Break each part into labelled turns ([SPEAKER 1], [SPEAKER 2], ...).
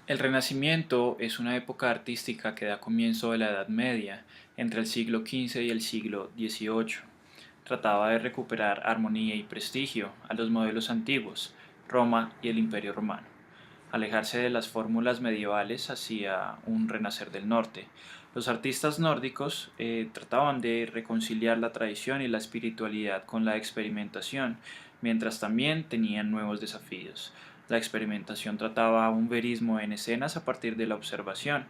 [SPEAKER 1] El Renacimiento es una época artística que da comienzo a la Edad Media, entre el siglo XV y el siglo XVIII. Trataba de recuperar armonía y prestigio a los modelos antiguos, Roma y el Imperio Romano. Alejarse de las fórmulas medievales hacia un renacer del norte. Los artistas nórdicos trataban de reconciliar la tradición y la espiritualidad con la experimentación, mientras también tenían nuevos desafíos. La experimentación trataba un verismo en escenas a partir de la observación,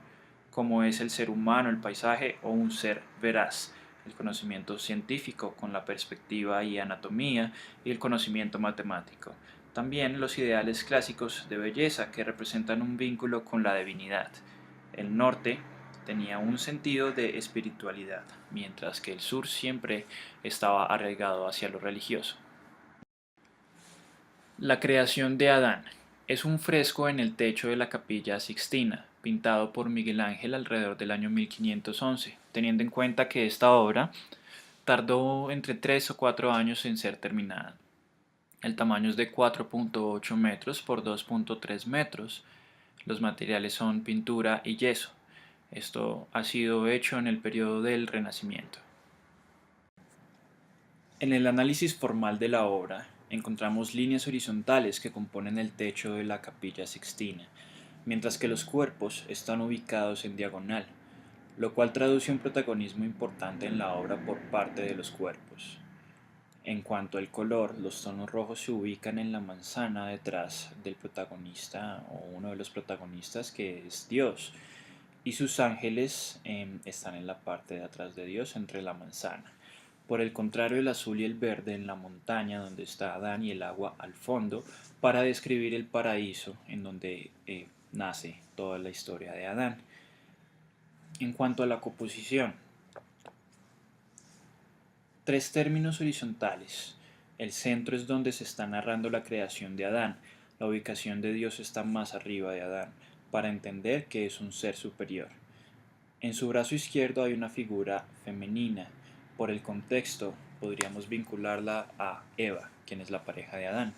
[SPEAKER 1] como es el ser humano, el paisaje o un ser veraz, el conocimiento científico con la perspectiva y anatomía y el conocimiento matemático. También los ideales clásicos de belleza que representan un vínculo con la divinidad. El norte tenía un sentido de espiritualidad, mientras que el sur siempre estaba arraigado hacia lo religioso. La creación de Adán es un fresco en el techo de la Capilla Sixtina, pintado por Miguel Ángel alrededor del año 1511, teniendo en cuenta que esta obra tardó entre 3 o 4 años en ser terminada. El tamaño es de 4.8 metros por 2.3 metros. Los materiales son pintura y yeso. Esto ha sido hecho en el periodo del Renacimiento. En el análisis formal de la obra, encontramos líneas horizontales que componen el techo de la Capilla Sixtina, mientras que los cuerpos están ubicados en diagonal, lo cual traduce un protagonismo importante en la obra por parte de los cuerpos. En cuanto al color, los tonos rojos se ubican en la manzana detrás del protagonista o uno de los protagonistas, que es Dios, y sus ángeles están en la parte de atrás de Dios entre la manzana. Por el contrario, el azul y el verde en la montaña donde está Adán y el agua al fondo para describir el paraíso en donde nace toda la historia de Adán. En cuanto a la composición, tres términos horizontales. El centro es donde se está narrando la creación de Adán. La ubicación de Dios está más arriba de Adán, para entender que es un ser superior. En su brazo izquierdo hay una figura femenina. Por el contexto, podríamos vincularla a Eva, quien es la pareja de Adán.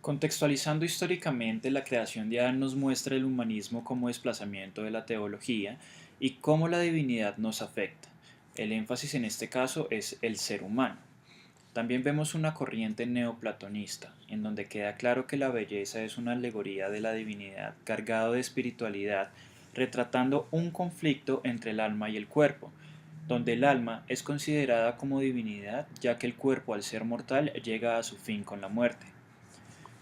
[SPEAKER 1] Contextualizando históricamente, la creación de Adán nos muestra el humanismo como desplazamiento de la teología y cómo la divinidad nos afecta. El énfasis en este caso es el ser humano. También vemos una corriente neoplatonista, en donde queda claro que la belleza es una alegoría de la divinidad cargado de espiritualidad, retratando un conflicto entre el alma y el cuerpo, donde el alma es considerada como divinidad, ya que el cuerpo, al ser mortal, llega a su fin con la muerte.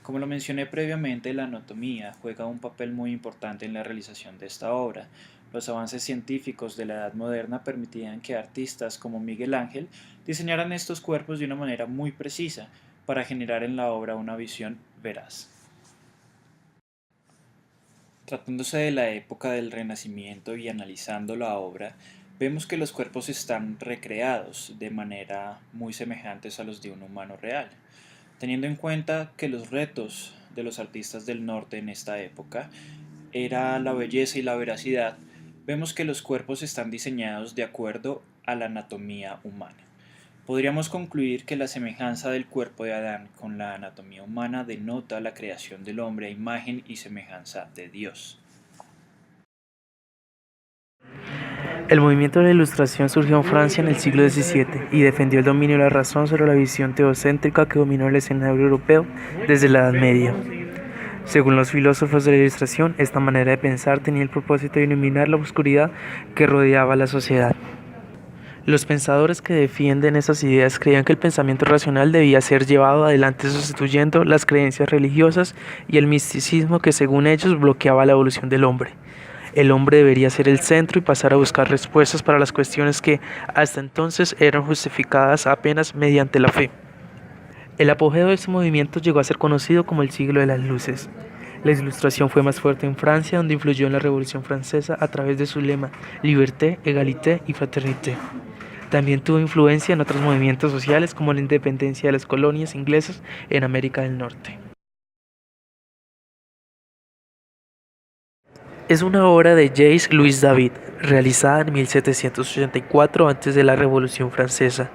[SPEAKER 1] Como lo mencioné previamente, la anatomía juega un papel muy importante en la realización de esta obra. Los avances científicos de la Edad Moderna permitían que artistas como Miguel Ángel diseñaran estos cuerpos de una manera muy precisa para generar en la obra una visión veraz. Tratándose de la época del Renacimiento y analizando la obra, vemos que los cuerpos están recreados de manera muy semejantes a los de un humano real. Teniendo en cuenta que los retos de los artistas del norte en esta época era la belleza y la veracidad, vemos que los cuerpos están diseñados de acuerdo a la anatomía humana. Podríamos concluir que la semejanza del cuerpo de Adán con la anatomía humana denota la creación del hombre a imagen y semejanza de Dios.
[SPEAKER 2] El movimiento de la Ilustración surgió en Francia en el siglo XVII y defendió el dominio de la razón sobre la visión teocéntrica que dominó el escenario europeo desde la Edad Media. Según los filósofos de la Ilustración, esta manera de pensar tenía el propósito de iluminar la oscuridad que rodeaba a la sociedad. Los pensadores que defienden esas ideas creían que el pensamiento racional debía ser llevado adelante sustituyendo las creencias religiosas y el misticismo que, según ellos, bloqueaba la evolución del hombre. El hombre debería ser el centro y pasar a buscar respuestas para las cuestiones que hasta entonces eran justificadas apenas mediante la fe. El apogeo de este movimiento llegó a ser conocido como el siglo de las luces. La Ilustración fue más fuerte en Francia, donde influyó en la Revolución Francesa a través de su lema Liberté, Égalité y Fraternité. También tuvo influencia en otros movimientos sociales como la independencia de las colonias inglesas en América del Norte. Es una obra de Jacques-Louis David, realizada en 1784 antes de la Revolución Francesa.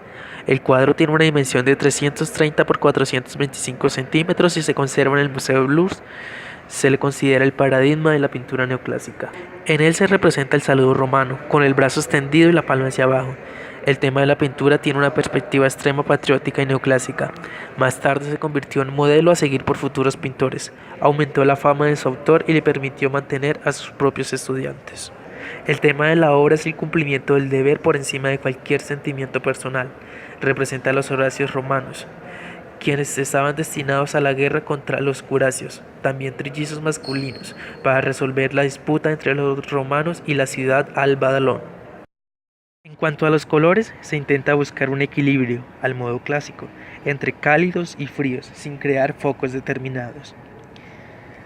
[SPEAKER 2] El cuadro tiene una dimensión de 330 por 425 centímetros y se conserva en el Museo del Louvre. Se le considera el paradigma de la pintura neoclásica. En él se representa el saludo romano, con el brazo extendido y la palma hacia abajo. El tema de la pintura tiene una perspectiva extrema patriótica y neoclásica. Más tarde se convirtió en modelo a seguir por futuros pintores, aumentó la fama de su autor y le permitió mantener a sus propios estudiantes. El tema de la obra es el cumplimiento del deber por encima de cualquier sentimiento personal. Representa a los Horacios romanos, quienes estaban destinados a la guerra contra los curacios, también trillizos masculinos, para resolver la disputa entre los romanos y la ciudad Alba-Dalón. En cuanto a los colores, se intenta buscar un equilibrio, al modo clásico, entre cálidos y fríos, sin crear focos determinados.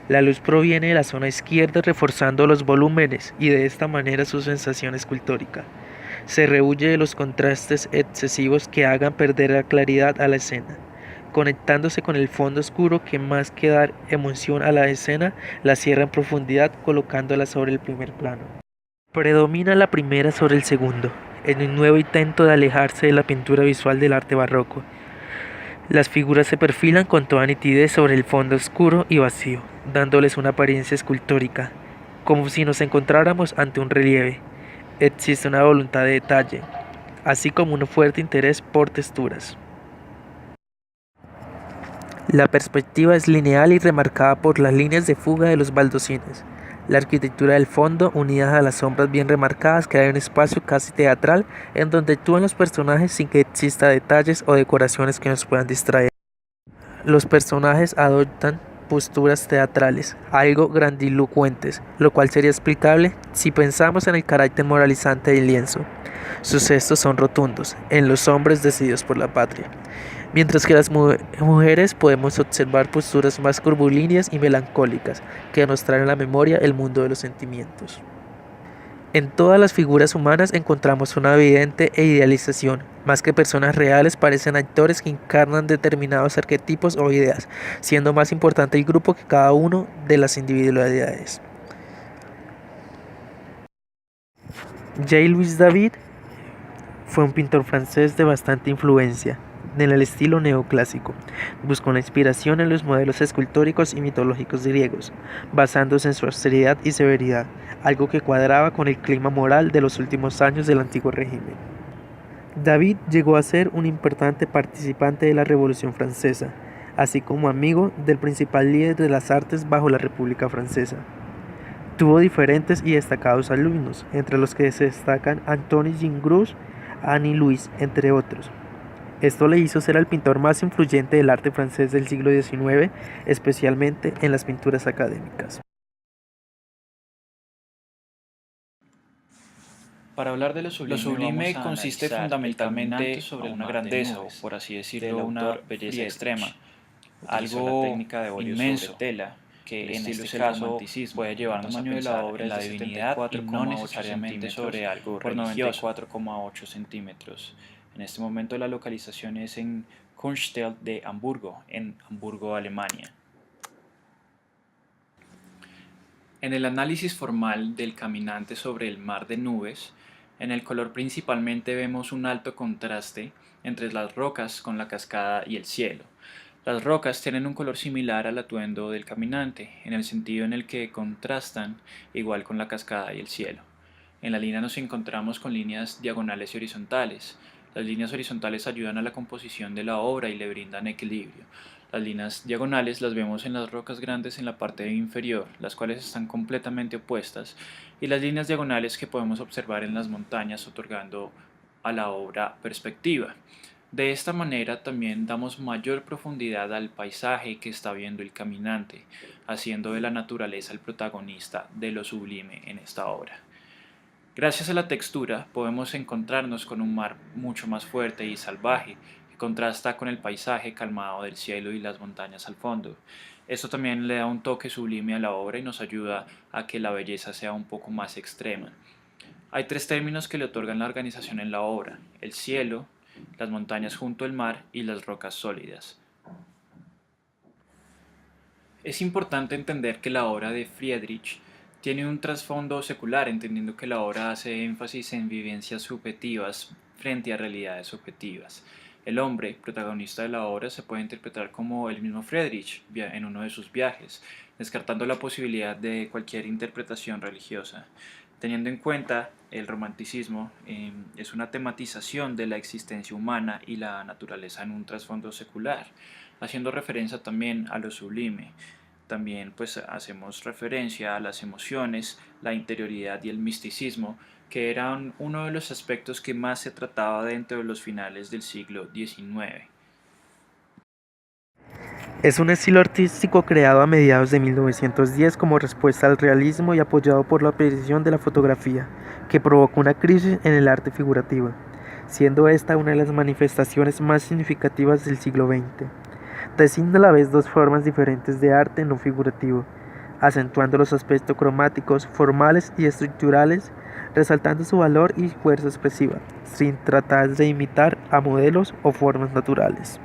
[SPEAKER 2] La luz proviene de la zona izquierda reforzando los volúmenes y de esta manera su sensación escultórica. Se rehuye de los contrastes excesivos que hagan perder la claridad a la escena, conectándose con el fondo oscuro que más que dar emoción a la escena, la cierra en profundidad colocándola sobre el primer plano. Predomina la primera sobre el segundo, en un nuevo intento de alejarse de la pintura visual del arte barroco. Las figuras se perfilan con toda nitidez sobre el fondo oscuro y vacío, dándoles una apariencia escultórica, como si nos encontráramos ante un relieve. Existe una voluntad de detalle, así como un fuerte interés por texturas. La perspectiva es lineal y remarcada por las líneas de fuga de los baldosines. La arquitectura del fondo, unida a las sombras bien remarcadas, crea un espacio casi teatral en donde actúan los personajes sin que exista detalles o decoraciones que nos puedan distraer. Los personajes adoptan posturas teatrales, algo grandilocuentes, lo cual sería explicable si pensamos en el carácter moralizante del lienzo. Sus gestos son rotundos, en los hombres decididos por la patria, mientras que las mujeres podemos observar posturas más curvilíneas y melancólicas, que nos traen a la memoria el mundo de los sentimientos. En todas las figuras humanas encontramos una evidente idealización. Más que personas reales, parecen actores que encarnan determinados arquetipos o ideas, siendo más importante el grupo que cada uno de las individualidades. J-Louis David fue un pintor francés de bastante influencia en el estilo neoclásico. Buscó la inspiración en los modelos escultóricos y mitológicos griegos, basándose en su austeridad y severidad, algo que cuadraba con el clima moral de los últimos años del antiguo régimen. David llegó a ser un importante participante de la Revolución Francesa, así como amigo del principal líder de las artes bajo la República Francesa. Tuvo diferentes y destacados alumnos, entre los que se destacan Antoine Gingras, Annie Louis, entre otros. Esto le hizo ser el pintor más influyente del arte francés del siglo XIX, especialmente en las pinturas académicas.
[SPEAKER 1] Para hablar de lo sublime consiste fundamentalmente en una grandeza, o por así decirlo, una belleza extrema, algo inmenso, que en este caso puede llevarnos a pensar en la divinidad y no necesariamente sobre algo religioso. 94,8 centímetros. En este momento la localización es en Kunsthal de Hamburgo, en Hamburgo, Alemania. En el análisis formal del caminante sobre el mar de nubes, en el color principalmente vemos un alto contraste entre las rocas con la cascada y el cielo. Las rocas tienen un color similar al atuendo del caminante, en el sentido en el que contrastan igual con la cascada y el cielo. En la línea nos encontramos con líneas diagonales y horizontales. Las líneas horizontales ayudan a la composición de la obra y le brindan equilibrio. Las líneas diagonales las vemos en las rocas grandes en la parte inferior, las cuales están completamente opuestas, y las líneas diagonales que podemos observar en las montañas, otorgando a la obra perspectiva. De esta manera también damos mayor profundidad al paisaje que está viendo el caminante, haciendo de la naturaleza el protagonista de lo sublime en esta obra. Gracias a la textura podemos encontrarnos con un mar mucho más fuerte y salvaje, que contrasta con el paisaje calmado del cielo y las montañas al fondo. Esto también le da un toque sublime a la obra y nos ayuda a que la belleza sea un poco más extrema. Hay tres términos que le otorgan la organización en la obra: el cielo, las montañas junto al mar y las rocas sólidas. Es importante entender que la obra de Friedrich tiene un trasfondo secular, entendiendo que la obra hace énfasis en vivencias subjetivas frente a realidades objetivas. El hombre, protagonista de la obra, se puede interpretar como el mismo Friedrich en uno de sus viajes, descartando la posibilidad de cualquier interpretación religiosa. Teniendo en cuenta el romanticismo, es una tematización de la existencia humana y la naturaleza en un trasfondo secular, haciendo referencia también a lo sublime. También pues hacemos referencia a las emociones, la interioridad y el misticismo, que eran uno de los aspectos que más se trataba dentro de los finales del siglo XIX.
[SPEAKER 2] Es un estilo artístico creado a mediados de 1910 como respuesta al realismo y apoyado por la aparición de la fotografía, que provocó una crisis en el arte figurativo, siendo esta una de las manifestaciones más significativas del siglo XX. Designa a la vez dos formas diferentes de arte no figurativo, acentuando los aspectos cromáticos, formales y estructurales, resaltando su valor y fuerza expresiva, sin tratar de imitar a modelos o formas naturales.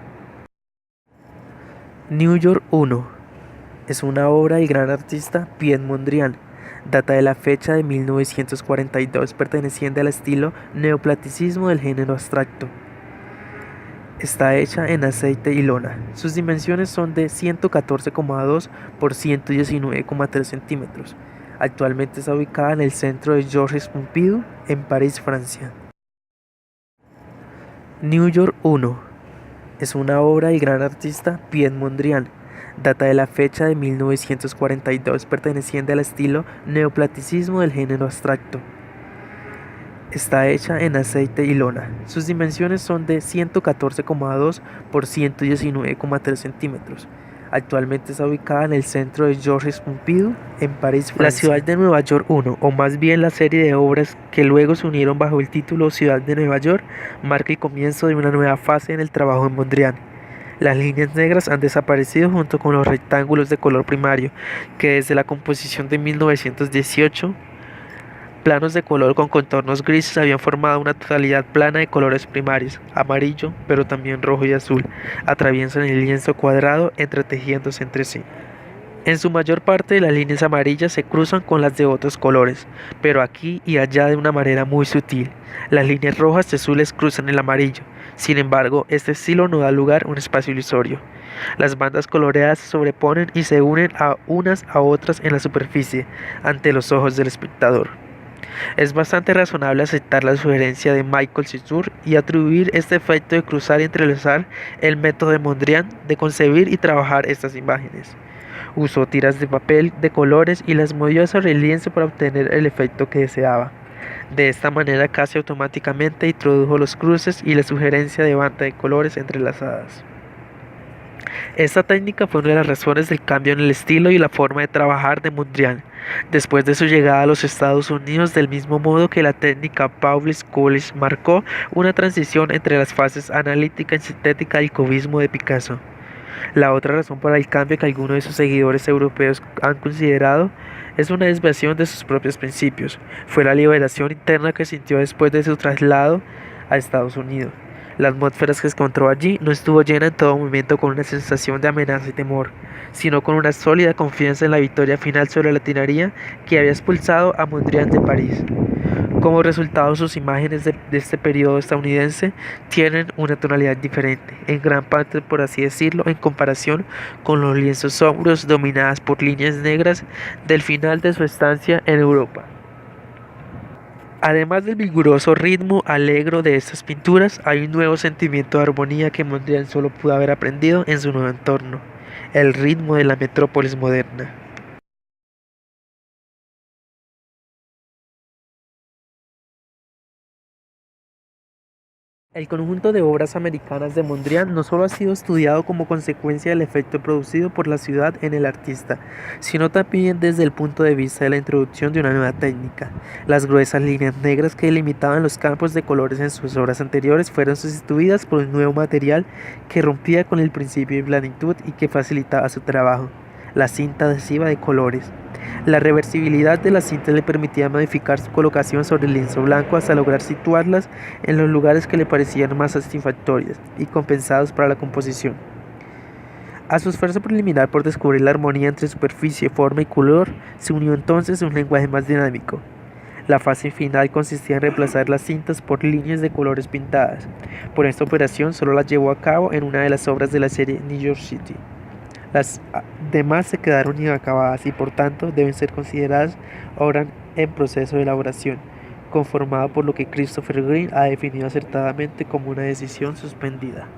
[SPEAKER 2] New York 1 es una obra del gran artista Piet Mondrian. Data de la fecha de 1942, perteneciente al estilo neoplasticismo del género abstracto. Está hecha en aceite y lona. Sus dimensiones son de 114,2 por 119,3 centímetros. Actualmente está ubicada en el centro de Georges Pompidou, en París, Francia. New York 1 es una obra del gran artista Piet Mondrian. Data de la fecha de 1942, perteneciente al estilo neoplasticismo del género abstracto. Está hecha en aceite y lona. Sus dimensiones son de 114,2 por 119,3 centímetros. Actualmente está ubicada en el centro de Georges Pompidou, en París, Francia. La ciudad de Nueva York 1, o más bien la serie de obras que luego se unieron bajo el título Ciudad de Nueva York, marca el comienzo de una nueva fase en el trabajo de Mondrian. Las líneas negras han desaparecido junto con los rectángulos de color primario, que desde la composición de 1918, planos de color con contornos grises habían formado una totalidad plana de colores primarios, amarillo, pero también rojo y azul, atraviesan el lienzo cuadrado entretejiéndose entre sí. En su mayor parte las líneas amarillas se cruzan con las de otros colores, pero aquí y allá de una manera muy sutil. Las líneas rojas y azules cruzan el amarillo. Sin embargo, este estilo no da lugar a un espacio ilusorio. Las bandas coloreadas se sobreponen y se unen a unas a otras en la superficie, ante los ojos del espectador. Es bastante razonable aceptar la sugerencia de Michael Cizur y atribuir este efecto de cruzar y entrelazar el método de Mondrian de concebir y trabajar estas imágenes. Usó tiras de papel de colores y las movió sobre el lienzo para obtener el efecto que deseaba. De esta manera casi automáticamente introdujo los cruces y la sugerencia de banda de colores entrelazadas. Esta técnica fue una de las razones del cambio en el estilo y la forma de trabajar de Mondrian, después de su llegada a los Estados Unidos, del mismo modo que la técnica Paulis Coolidge marcó una transición entre las fases analítica y sintética del cubismo de Picasso. La otra razón para el cambio que algunos de sus seguidores europeos han considerado es una desviación de sus propios principios. Fue la liberación interna que sintió después de su traslado a Estados Unidos. La atmósfera que se encontró allí no estuvo llena en todo momento con una sensación de amenaza y temor, sino con una sólida confianza en la victoria final sobre la tiranía que había expulsado a Mondrian de París. Como resultado, sus imágenes de este periodo estadounidense tienen una tonalidad diferente, en gran parte, por así decirlo, en comparación con los lienzos sombríos dominadas por líneas negras del final de su estancia en Europa. Además del vigoroso ritmo alegre de estas pinturas, hay un nuevo sentimiento de armonía que Mondrian solo pudo haber aprendido en su nuevo entorno, el ritmo de la metrópolis moderna. El conjunto de obras americanas de Mondrian no solo ha sido estudiado como consecuencia del efecto producido por la ciudad en el artista, sino también desde el punto de vista de la introducción de una nueva técnica. Las gruesas líneas negras que delimitaban los campos de colores en sus obras anteriores fueron sustituidas por un nuevo material que rompía con el principio de planitud y que facilitaba su trabajo: la cinta adhesiva de colores. La reversibilidad de la cinta le permitía modificar su colocación sobre el lienzo blanco hasta lograr situarlas en los lugares que le parecían más satisfactorios y compensados para la composición. A su esfuerzo preliminar por descubrir la armonía entre superficie, forma y color, se unió entonces un lenguaje más dinámico. La fase final consistía en reemplazar las cintas por líneas de colores pintadas. Por esta operación solo la llevó a cabo en una de las obras de la serie New York City. Las demás se quedaron inacabadas y por tanto deben ser consideradas obra en proceso de elaboración, conformada por lo que Christopher Green ha definido acertadamente como una decisión suspendida.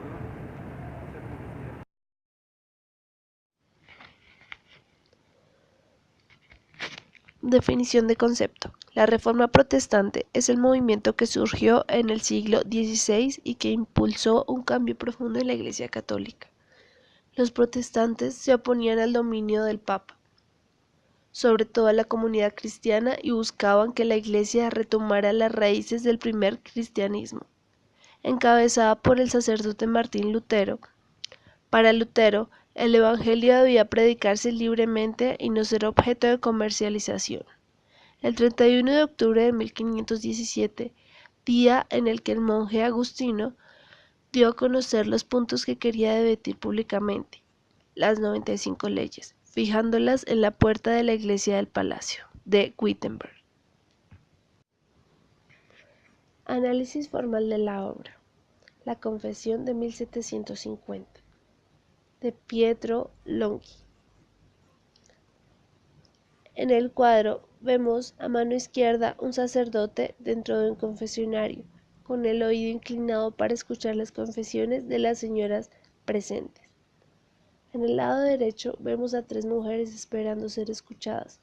[SPEAKER 3] Definición de concepto. La Reforma Protestante es el movimiento que surgió en el siglo XVI y que impulsó un cambio profundo en la Iglesia Católica. Los protestantes se oponían al dominio del Papa sobre toda la comunidad cristiana y buscaban que la Iglesia retomara las raíces del primer cristianismo, encabezada por el sacerdote Martín Lutero. Para Lutero, el Evangelio debía predicarse libremente y no ser objeto de comercialización. El 31 de octubre de 1517, día en el que el monje agustino dio a conocer los puntos que quería debatir públicamente, las 95 leyes, fijándolas en la puerta de la iglesia del Palacio de Wittenberg. Análisis formal de la obra. La Confesión de 1750, de Pietro Longhi. En el cuadro vemos a mano izquierda un sacerdote dentro de un confesionario, con el oído inclinado para escuchar las confesiones de las señoras presentes. En el lado derecho vemos a 3 mujeres esperando ser escuchadas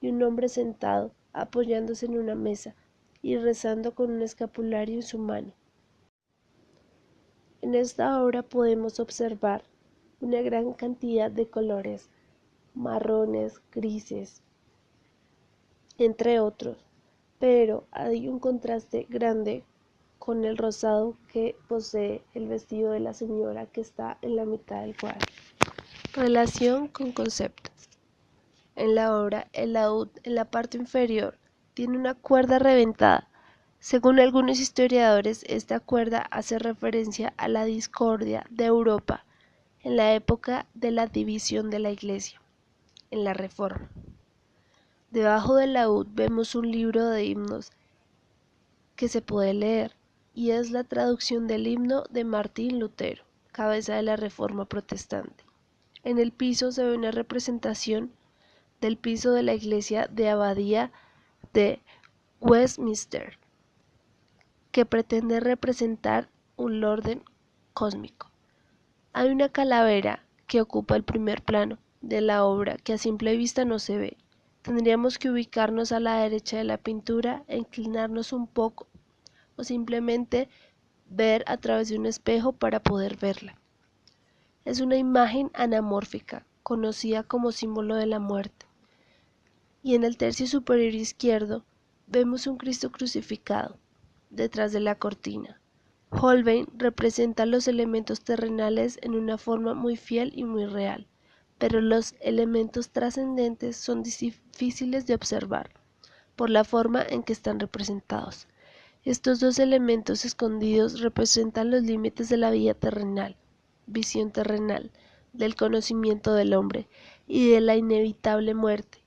[SPEAKER 3] y un hombre sentado, apoyándose en una mesa y rezando con un escapulario en su mano. En esta obra podemos observar una gran cantidad de colores, marrones, grises, entre otros, pero hay un contraste grande con el rosado que posee el vestido de la señora que está en la mitad del cuadro. Relación con conceptos. En la obra, el laúd en la parte inferior tiene una cuerda reventada. Según algunos historiadores, esta cuerda hace referencia a la discordia de Europa en la época de la división de la Iglesia, en la Reforma. Debajo del laúd vemos un libro de himnos que se puede leer y es la traducción del himno de Martín Lutero, cabeza de la Reforma Protestante. En el piso se ve una representación del piso de la iglesia de abadía de Westminster, que pretende representar un orden cósmico. Hay una calavera que ocupa el primer plano de la obra que a simple vista no se ve. Tendríamos que ubicarnos a la derecha de la pintura e inclinarnos un poco o simplemente ver a través de un espejo para poder verla. Es una imagen anamórfica, conocida como símbolo de la muerte. Y en el tercio superior izquierdo vemos un Cristo crucificado detrás de la cortina. Holbein representa los elementos terrenales en una forma muy fiel y muy real, pero los elementos trascendentes son difíciles de observar por la forma en que están representados. Estos 2 elementos escondidos representan los límites de la vida terrenal, visión terrenal, del conocimiento del hombre y de la inevitable muerte,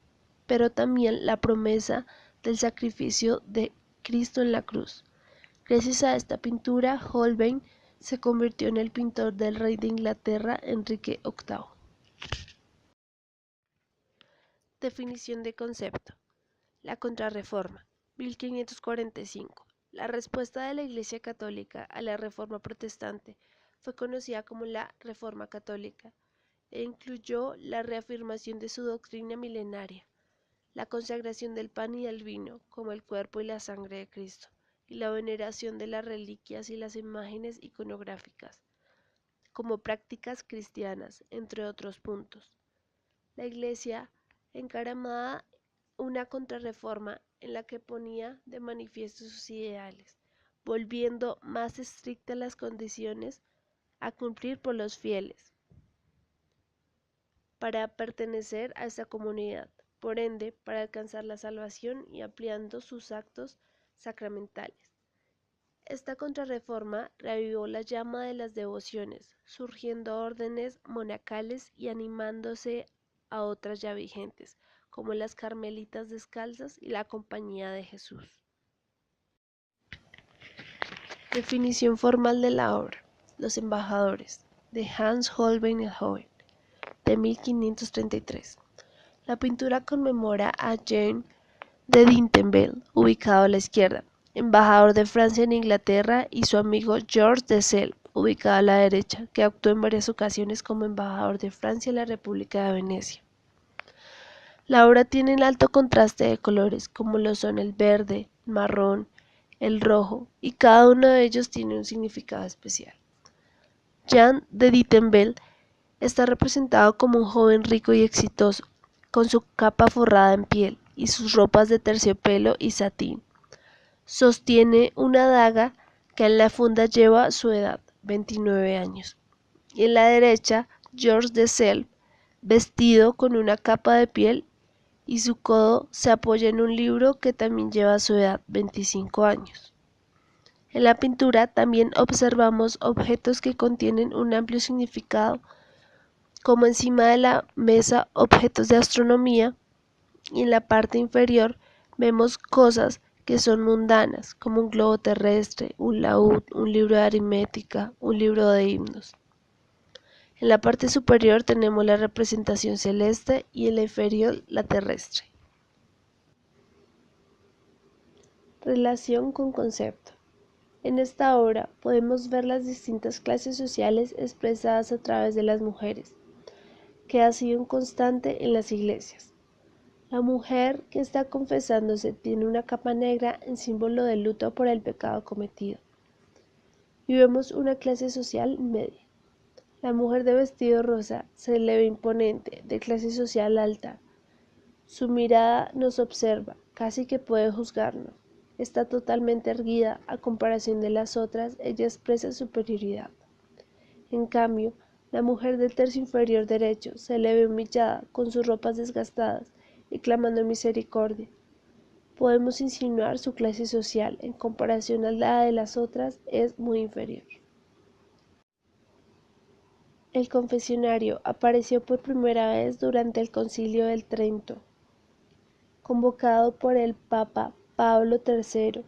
[SPEAKER 3] pero también la promesa del sacrificio de Cristo en la cruz. Gracias a esta pintura, Holbein se convirtió en el pintor del rey de Inglaterra, Enrique VIII. Definición de concepto. La Contrarreforma, 1545. La respuesta de la Iglesia Católica a la Reforma Protestante fue conocida como la Reforma Católica e incluyó la reafirmación de su doctrina milenaria, la consagración del pan y del vino como el cuerpo y la sangre de Cristo, y la veneración de las reliquias y las imágenes iconográficas como prácticas cristianas, entre otros puntos. La Iglesia encaramaba una contrarreforma en la que ponía de manifiesto sus ideales, volviendo más estrictas las condiciones a cumplir por los fieles para pertenecer a esta comunidad, por ende, para alcanzar la salvación y ampliando sus actos sacramentales. Esta contrarreforma reavivó la llama de las devociones, surgiendo órdenes monacales y animándose a otras ya vigentes, como las Carmelitas Descalzas y la Compañía de Jesús. Definición formal de la obra. Los embajadores, de Hans Holbein el Joven, de 1533. La pintura conmemora a Jean de Dintenbel, ubicado a la izquierda, embajador de Francia en Inglaterra, y su amigo Georges de Selve, ubicado a la derecha, que actuó en varias ocasiones como embajador de Francia en la República de Venecia. La obra tiene el alto contraste de colores, como lo son el verde, el marrón, el rojo, y cada uno de ellos tiene un significado especial. Jean de Dintenbel está representado como un joven rico y exitoso, con su capa forrada en piel y sus ropas de terciopelo y satín. Sostiene una daga que en la funda lleva su edad, 29 años. Y en la derecha, Georges de Selve, vestido con una capa de piel, y su codo se apoya en un libro que también lleva su edad, 25 años. En la pintura también observamos objetos que contienen un amplio significado, como encima de la mesa objetos de astronomía, y en la parte inferior vemos cosas que son mundanas, como un globo terrestre, un laúd, un libro de aritmética, un libro de himnos. En la parte superior tenemos la representación celeste y en la inferior la terrestre. Relación con concepto. En esta obra podemos ver las distintas clases sociales expresadas a través de las mujeres, que ha sido un constante en las iglesias. La mujer que está confesándose tiene una capa negra en símbolo de luto por el pecado cometido. Y vemos una clase social media. La mujer de vestido rosa se le ve imponente, de clase social alta. Su mirada nos observa, casi que puede juzgarnos. Está totalmente erguida, a comparación de las otras, ella expresa superioridad. En cambio, la mujer del tercio inferior derecho se le ve humillada, con sus ropas desgastadas y clamando misericordia. Podemos insinuar su clase social, en comparación a la de las otras, es muy inferior. El confesionario apareció por primera vez durante el Concilio de Trento, convocado por el Papa Pablo III,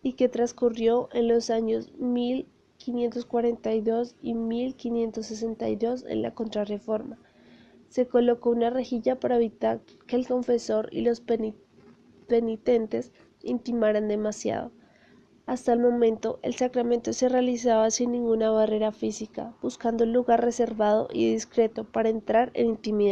[SPEAKER 3] y que transcurrió en los años 1542 y 1562 en la Contrarreforma. Se colocó una rejilla para evitar que el confesor y los penitentes intimaran demasiado. Hasta el momento, el sacramento se realizaba sin ninguna barrera física, buscando un lugar reservado y discreto para entrar en intimidad.